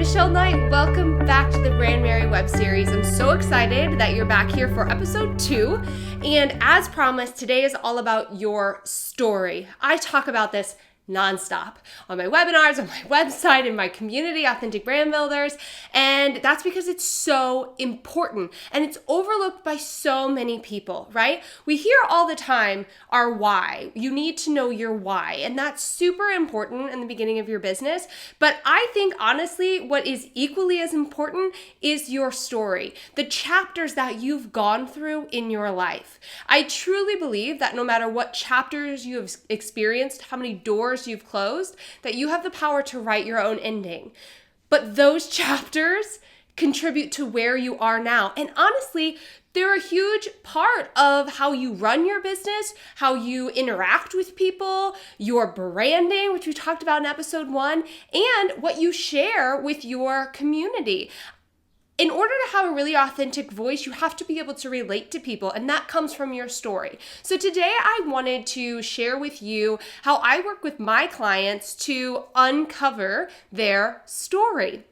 Michelle Knight. Welcome back to the Brandmerry web series. I'm so excited that you're back here for episode 2. And as promised, today is all about your story. I talk about this nonstop on my webinars, on my website, in my community, Authentic Brand Builders. And that's because it's so important and it's overlooked by so many people, right? We hear all the time our why. You need to know your why. And that's super important in the beginning of your business. But I think honestly, what is equally as important is your story, the chapters that you've gone through in your life. I truly believe that no matter what chapters you have experienced, how many doors you've closed, that you have the power to write your own ending. But those chapters contribute to where you are now. And honestly, they're a huge part of how you run your business, how you interact with people, your branding, which we talked about in episode 1, and what you share with your community. In order to have a really authentic voice, you have to be able to relate to people, and that comes from your story. So today I wanted to share with you how I work with my clients to uncover their story.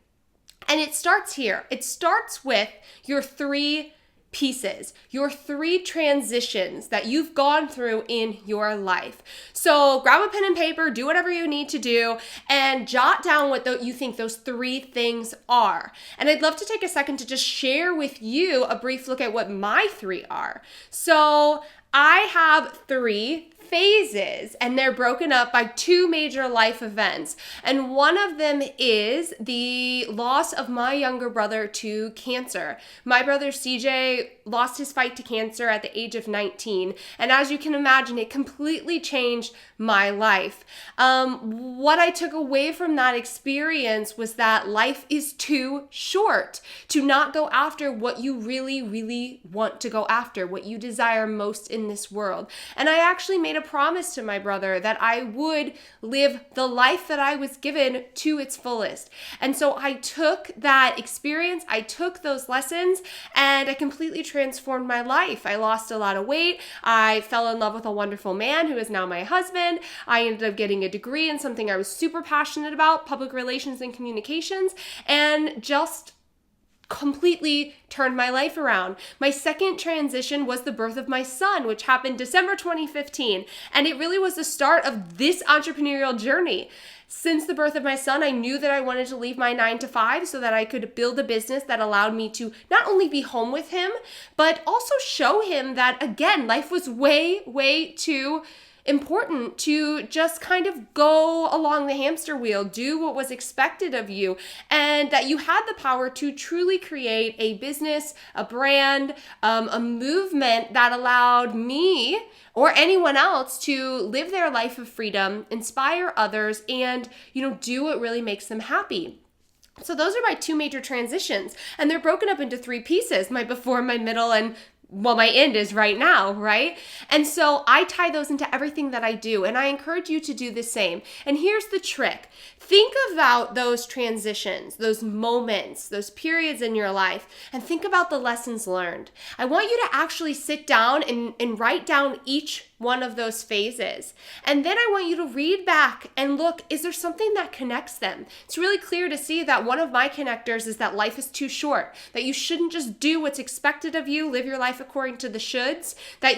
And it starts here. It starts with your 3 pieces, your 3 transitions that you've gone through in your life. So grab a pen and paper, do whatever you need to do, and jot down what you think those 3 things are. And I'd love to take a second to just share with you a brief look at what my 3 are. So I have 3 phases, and they're broken up by 2 major life events. And one of them is the loss of my younger brother to cancer. My brother CJ lost his fight to cancer at the age of 19. And as you can imagine, it completely changed my life. What I took away from that experience was that life is too short to not go after what you really, really want to go after, what you desire most in this world. And I actually made a promise to my brother that I would live the life that I was given to its fullest. And so I took that experience, I took those lessons, and I completely transformed my life. I lost a lot of weight. I fell in love with a wonderful man who is now my husband. I ended up getting a degree in something I was super passionate about, public relations and communications, and just completely turned my life around. My second transition was the birth of my son, which happened December 2015. And it really was the start of this entrepreneurial journey. Since the birth of my son, I knew that I wanted to leave my 9-to-5 so that I could build a business that allowed me to not only be home with him, but also show him that, again, life was way, way too important to just kind of go along the hamster wheel, do what was expected of you, and that you had the power to truly create a business, a brand, a movement that allowed me or anyone else to live their life of freedom, inspire others, and, do what really makes them happy. So those are my 2 major transitions, and they're broken up into 3 pieces, my before, my middle, and my end is right now, right? And so I tie those into everything that I do, and I encourage you to do the same. And here's the trick. Think about those transitions, those moments, those periods in your life, and think about the lessons learned. I want you to actually sit down and write down each one of those phases. And then I want you to read back and look, is there something that connects them? It's really clear to see that one of my connectors is that life is too short, that you shouldn't just do what's expected of you, live your life according to the shoulds, that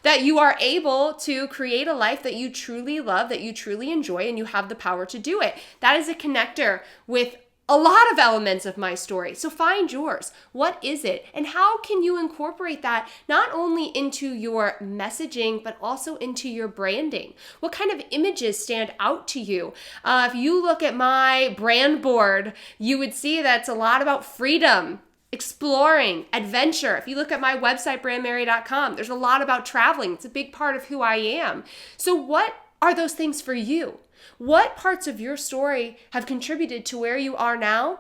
that you are able to create a life that you truly love, that you truly enjoy, and you have the power to do it. That is a connector with a lot of elements of my story. So find yours. What is it? And how can you incorporate that not only into your messaging, but also into your branding? What kind of images stand out to you? If you look at my brand board, you would see that's a lot about freedom, exploring, adventure. If you look at my website, brandmerry.com, there's a lot about traveling. It's a big part of who I am. So what are those things for you? What parts of your story have contributed to where you are now?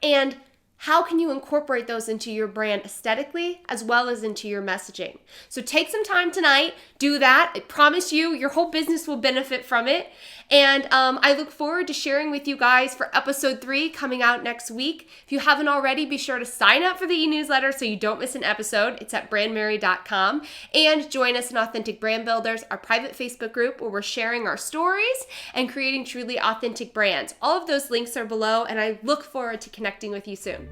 And how can you incorporate those into your brand aesthetically as well as into your messaging? So take some time tonight, do that. I promise you, your whole business will benefit from it. And I look forward to sharing with you guys for episode 3 coming out next week. If you haven't already, be sure to sign up for the e-newsletter so you don't miss an episode. It's at brandmerry.com. And join us in Authentic Brand Builders, our private Facebook group where we're sharing our stories and creating truly authentic brands. All of those links are below, and I look forward to connecting with you soon.